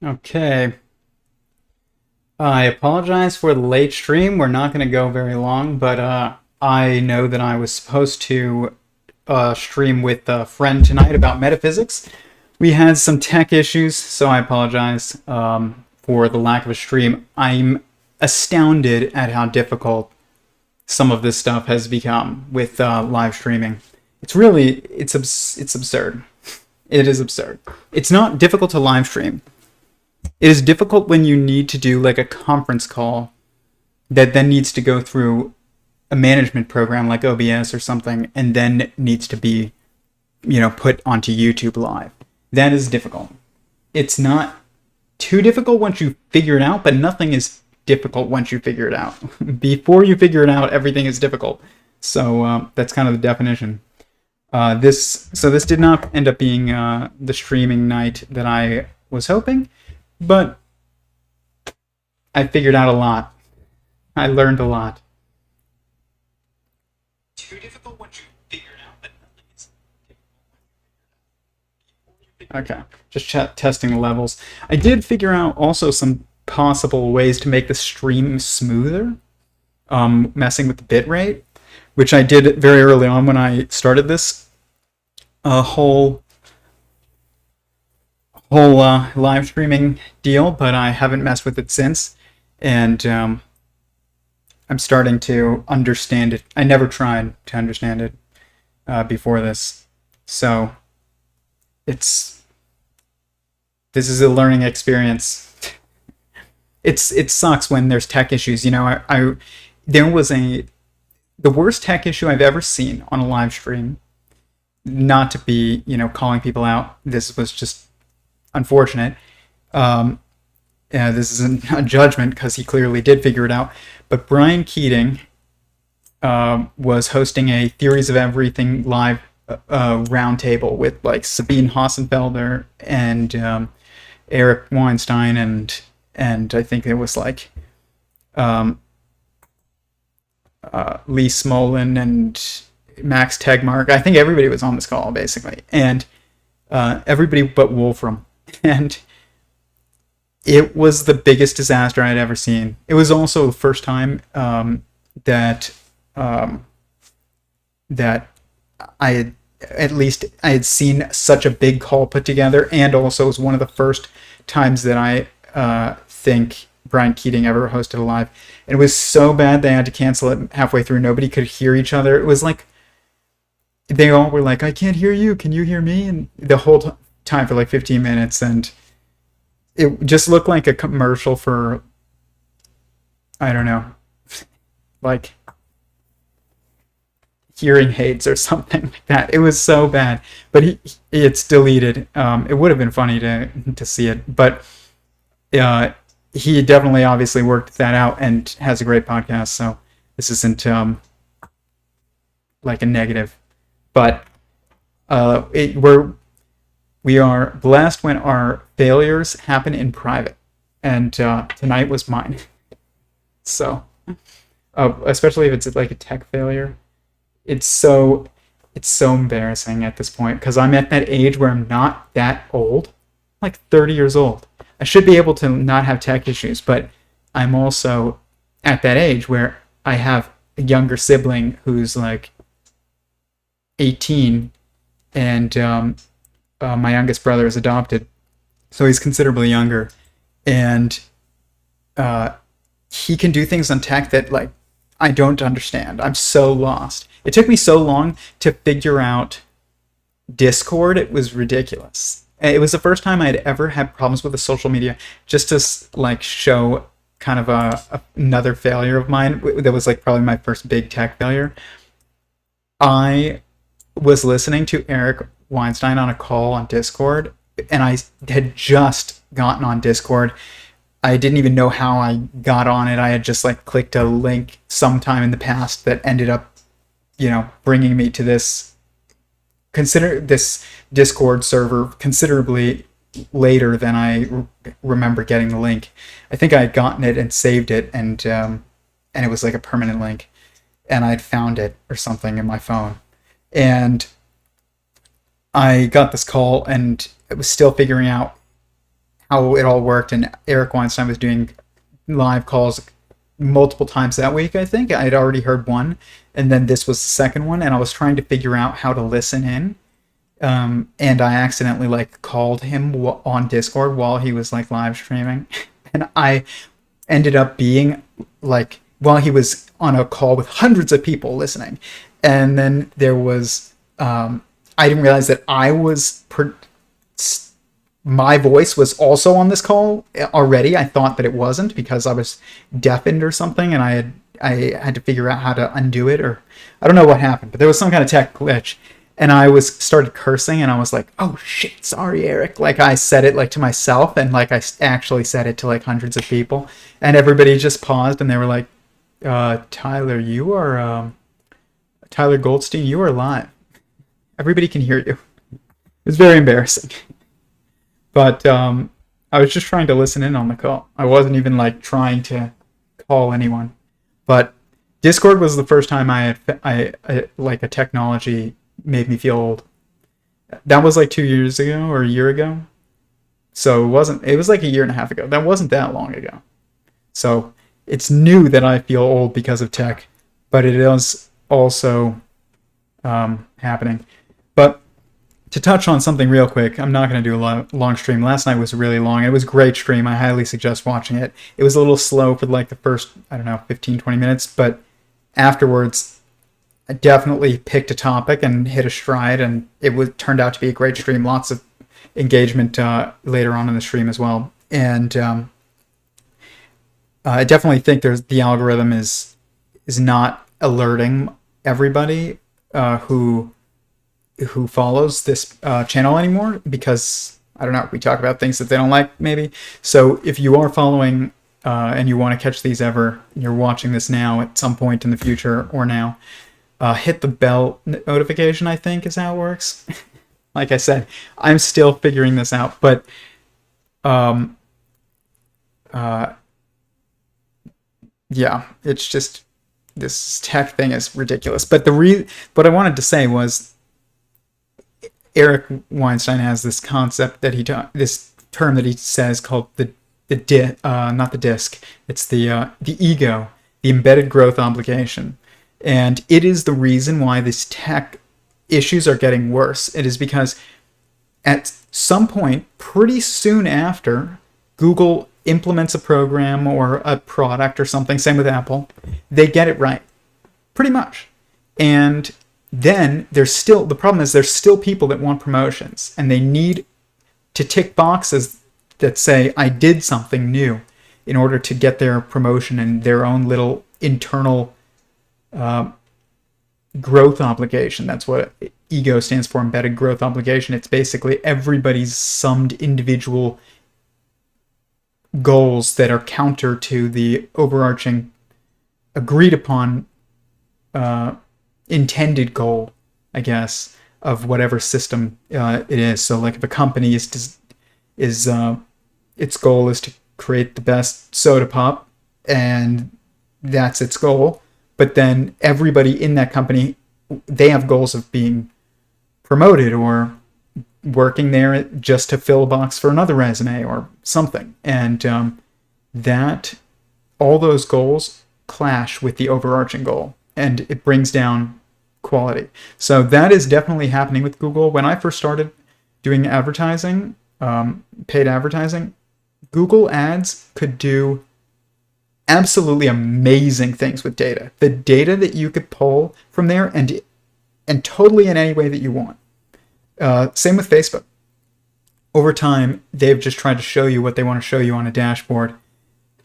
Okay. I apologize for the late stream. We're not going to go very long, but I know that I was supposed to stream with a friend tonight about metaphysics. We had some tech issues, so I apologize for the lack of a stream. I'm astounded at how difficult some of this stuff has become with live streaming. It's absurd. It is absurd. It's not difficult to live stream. It is difficult when you need to do like a conference call that then needs to go through a management program like OBS or something and then needs to be, put onto YouTube live. That is difficult. It's not too difficult once you figure it out, but nothing is difficult once you figure it out. Before you figure it out, everything is difficult. So that's kind of the definition. This did not end up being the streaming night that I was hoping. But I figured out a lot. I learned a lot. Too difficult once you figure it out, but nothing is difficult. Okay, just testing the levels. I did figure out also some possible ways to make the stream smoother, messing with the bitrate, which I did very early on when I started this whole live streaming deal, but I haven't messed with it since, and I'm starting to understand it. I never tried to understand it before this, so this is a learning experience. It sucks when there's tech issues. There was the worst tech issue I've ever seen on a live stream. Not to be calling people out. This was just unfortunate. This isn't a judgment because he clearly did figure it out. But Brian Keating was hosting a Theories of Everything live roundtable with like Sabine Hossenfelder and Eric Weinstein and I think it was like Lee Smolin and Max Tegmark. I think everybody was on this call basically, and everybody but Wolfram. And it was the biggest disaster I'd ever seen. It was also the first time that I had seen such a big call put together, and also it was one of the first times that I think Brian Keating ever hosted a live. And it was so bad they had to cancel it halfway through. Nobody could hear each other. It was like they all were like, "I can't hear you. Can you hear me?" And the whole time for like 15 minutes, and it just looked like a commercial for, I don't know, like hearing aids or something like that. It was so bad, but it's deleted. It would have been funny to see it, but he definitely obviously worked that out and has a great podcast. So this isn't like a negative, but we are blessed when our failures happen in private, and tonight was mine. So, especially if it's like a tech failure, it's so embarrassing at this point because I'm at that age where I'm not that old, like 30 years old. I should be able to not have tech issues, but I'm also at that age where I have a younger sibling who's like 18, and my youngest brother is adopted, so he's considerably younger, and he can do things on tech that like I don't understand. I'm so lost. It took me so long to figure out Discord. It was ridiculous. It was the first time I had ever had problems with the social media. Just to like show kind of another failure of mine. That was like probably my first big tech failure. I was listening to Eric Weinstein on a call on Discord, and I had just gotten on Discord. I didn't even know how I got on it. I had just like clicked a link sometime in the past that ended up, bringing me to this Discord server considerably later than I remember getting the link. I think I had gotten it and saved it, and it was like a permanent link, and I'd found it or something in my phone, and I got this call, and it was still figuring out how it all worked, and Eric Weinstein was doing live calls multiple times that week. I think I had already heard one, and then this was the second one, and I was trying to figure out how to listen in. And I accidentally like called him on Discord while he was like live streaming, and I ended up being like while he was on a call with hundreds of people listening, and then there was I didn't realize that my voice was also on this call already. I thought that it wasn't because I was deafened or something, and I had to figure out how to undo it, or I don't know what happened, but there was some kind of tech glitch. And I started cursing, and I was like, "Oh shit, sorry, Eric." Like I said it like to myself, and like I actually said it to like hundreds of people, and everybody just paused, and they were like, "Tyler, you are Tyler Goldstein. You are live. Everybody can hear you." It was very embarrassing, but I was just trying to listen in on the call. I wasn't even like trying to call anyone, but Discord was the first time I like a technology made me feel old. That was like 2 years ago or a year ago. So it was like a year and a half ago. That wasn't that long ago. So it's new that I feel old because of tech, but it is also happening. But to touch on something real quick, I'm not going to do a long stream. Last night was really long. It was a great stream. I highly suggest watching it. It was a little slow for like the first, 15, 20 minutes, but afterwards, I definitely picked a topic and hit a stride, and turned out to be a great stream. Lots of engagement later on in the stream as well. And I definitely think the algorithm is not alerting everybody who follows this channel anymore, because I don't know, we talk about things that they don't like maybe. So if you are following and you want to catch these you're watching this now at some point in the future or now, hit the bell notification, I think is how it works. Like I said, I'm still figuring this out, but yeah, it's just, this tech thing is ridiculous. But what I wanted to say was, Eric Weinstein has this concept that this term that he says called not the disk, it's the ego, the embedded growth obligation. And it is the reason why these tech issues are getting worse. It is because at some point, pretty soon after Google implements a program or a product or something, same with Apple, they get it right. Pretty much. And then the problem is there's still people that want promotions, and they need to tick boxes that say, I did something new, in order to get their promotion and their own little internal growth obligation. That's what ego stands for, embedded growth obligation. It's basically everybody's summed individual goals that are counter to the overarching agreed upon intended goal, I guess, of whatever system it is. So like if a company its goal is to create the best soda pop, and that's its goal, but then everybody in that company, they have goals of being promoted or working there just to fill a box for another resume or something. And that all those goals clash with the overarching goal, and it brings down quality. So that is definitely happening with Google. When I first started doing advertising, paid advertising, Google Ads could do absolutely amazing things with data. The data that you could pull from there, and totally in any way that you want. Same with Facebook. Over time, they've just tried to show you what they want to show you on a dashboard,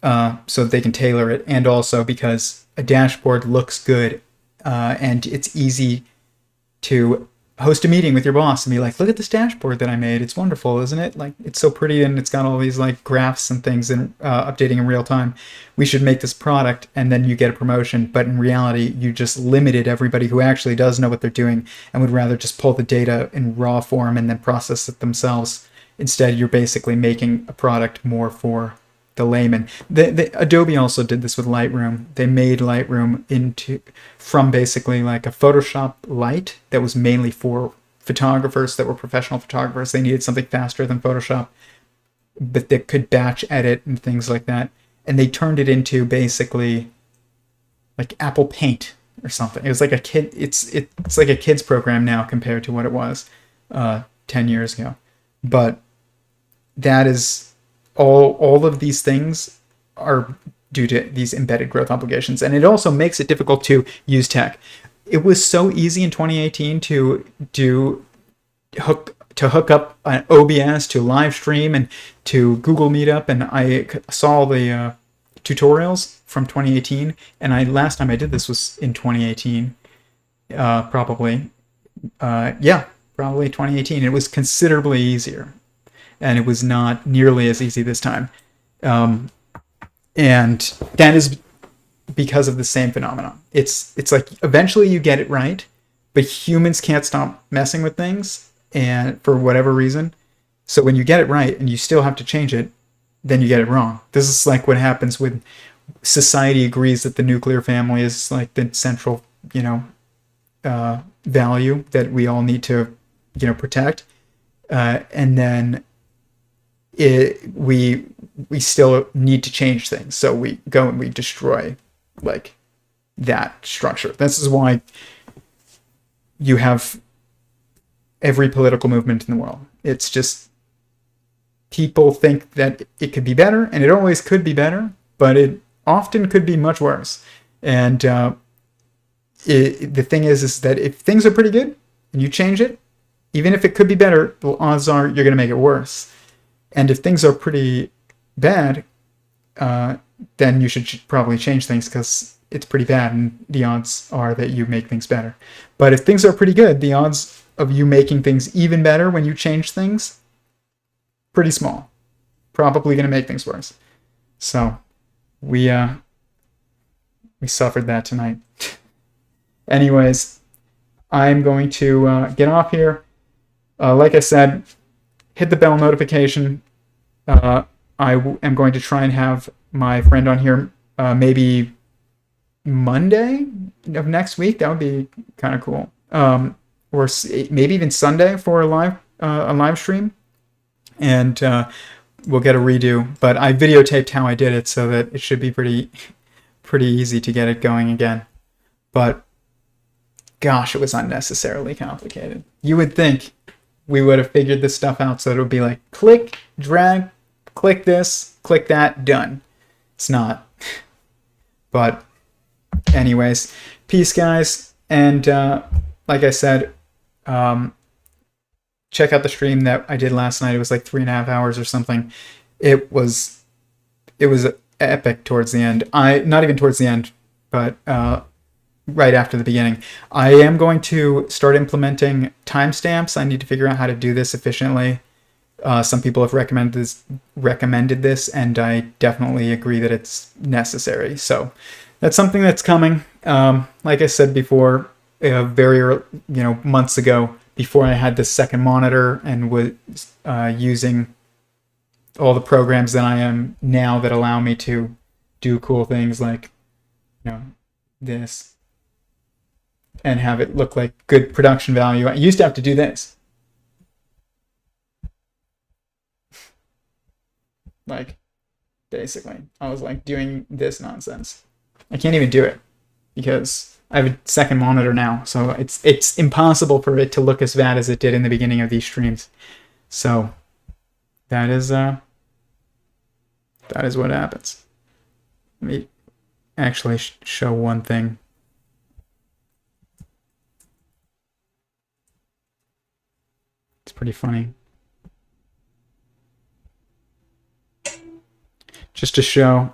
so that they can tailor it, and also because a dashboard looks good, and it's easy to host a meeting with your boss and be like, look at this dashboard that I made. It's wonderful, isn't it? Like, it's so pretty, and it's got all these like graphs and things and updating in real time. We should make this product, and then you get a promotion. But in reality, you just limited everybody who actually does know what they're doing and would rather just pull the data in raw form and then process it themselves. Instead, you're basically making a product more for the layman. Adobe also did this with Lightroom. They made Lightroom from basically like a Photoshop Lite that was mainly for photographers that were professional photographers. They needed something faster than Photoshop. but that could batch edit and things like that. And they turned it into basically like Apple Paint or something. It was like a kid. It's like a kids program now compared to what it was 10 years ago. But that is all of these things are due to these embedded growth obligations, and it also makes it difficult to use tech. It was so easy in 2018 to hook up an OBS to live stream and to Google Meetup, and I saw the tutorials from 2018, and last time I did this was in 2018, probably, probably 2018. It was considerably easier, and it was not nearly as easy this time, and that is because of the same phenomenon. It's like eventually you get it right, but humans can't stop messing with things, and for whatever reason. So when you get it right and you still have to change it, then you get it wrong. This is like what happens when society agrees that the nuclear family is like the central, value that we all need to, protect, and then we still need to change things. So we go and we destroy like that structure. This is why you have every political movement in the world. It's just people think that it could be better, and it always could be better, but it often could be much worse. And the thing is that if things are pretty good and you change it, even if it could be better, the odds are you're going to make it worse. And if things are pretty bad, then you should probably change things because it's pretty bad, and the odds are that you make things better. But if things are pretty good, the odds of you making things even better when you change things, pretty small. Probably going to make things worse. So we suffered that tonight. Anyways, I'm going to get off here. Like I said, hit the bell notification. I am going to try and have my friend on here maybe Monday of next week. That would be kind of cool. Or maybe even Sunday for a live stream, and we'll get a redo. But I videotaped how I did it, so that it should be pretty easy to get it going again. But gosh, it was unnecessarily complicated. You would think we would have figured this stuff out so that it would be like click, drag, click this, click that, done. It's not. But anyways, peace, guys. And like I said, check out the stream that I did last night. It was like 3.5 hours or something. It was epic towards the end. Not even towards the end, but right after the beginning. I am going to start implementing timestamps. I need to figure out how to do this efficiently. Some people have recommended this, and I definitely agree that it's necessary. So that's something that's coming. Like I said before, very months ago, before I had this second monitor and was using all the programs that I am now that allow me to do cool things like this and have it look like good production value. I used to have to do this. Like, basically, I was like doing this nonsense. I can't even do it because I have a second monitor now, so it's impossible for it to look as bad as it did in the beginning of these streams. So that is what happens. Let me actually show one thing. It's pretty funny. Just to show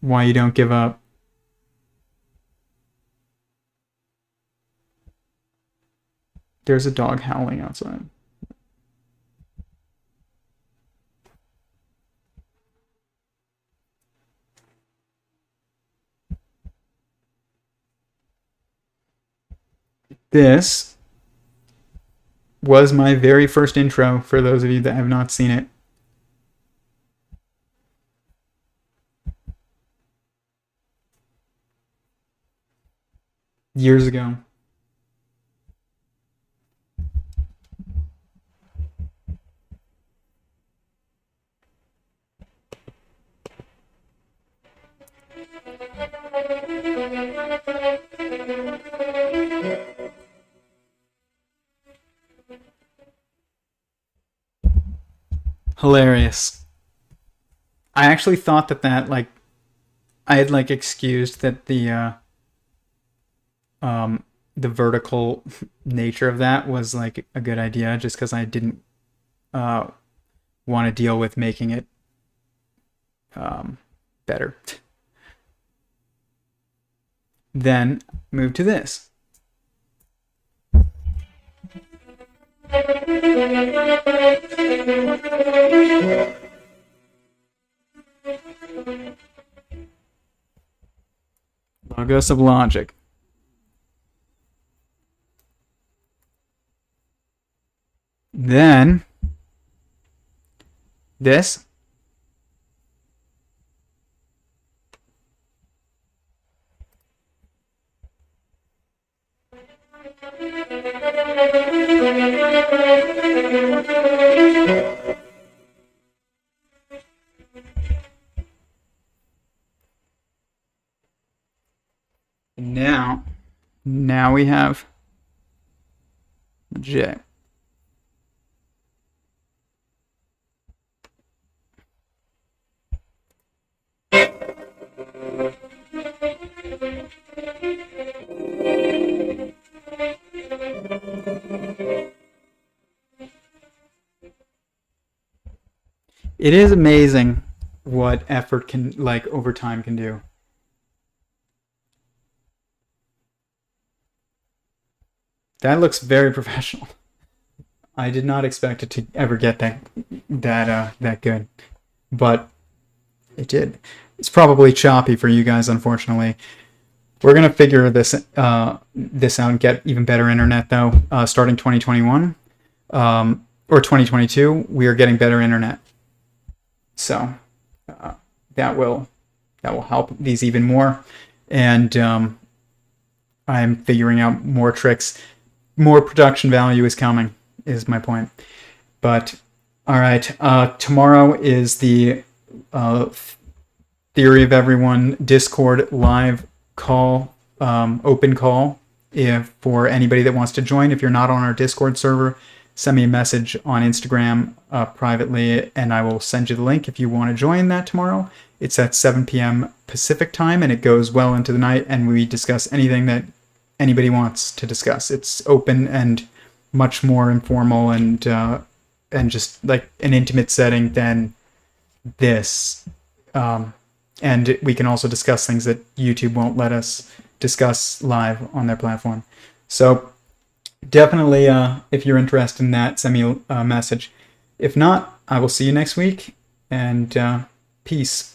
why you don't give up. There's a dog howling outside. This was my very first intro for those of you that have not seen it. Years ago. Hilarious. I actually thought that like I had like excused that um the vertical nature of that was like a good idea just because I didn't uh want to deal with making it um better. Then move to this. Logos of logic. Then this. Now, now we have J. It is amazing what effort can, like, over time can do. That looks very professional. I did not expect it to ever get that good, but it did. It's probably choppy for you guys, unfortunately. We're gonna figure this out and get even better internet though. Starting 2021 or 2022, we are getting better internet. So uh, that will help these even more, and I'm figuring out more tricks. More production value is coming, is my point. But all right, tomorrow is the Theory of Everyone Discord live call, open call. If for anybody that wants to join, if you're not on our Discord server, send me a message on Instagram privately, and I will send you the link if you want to join that tomorrow. It's at 7 p.m. Pacific time, and it goes well into the night, and we discuss anything that anybody wants to discuss. It's open and much more informal and just like an intimate setting than this. And we can also discuss things that YouTube won't let us discuss live on their platform. So definitely, if you're interested in that, send me a message. If not, I will see you next week, and peace.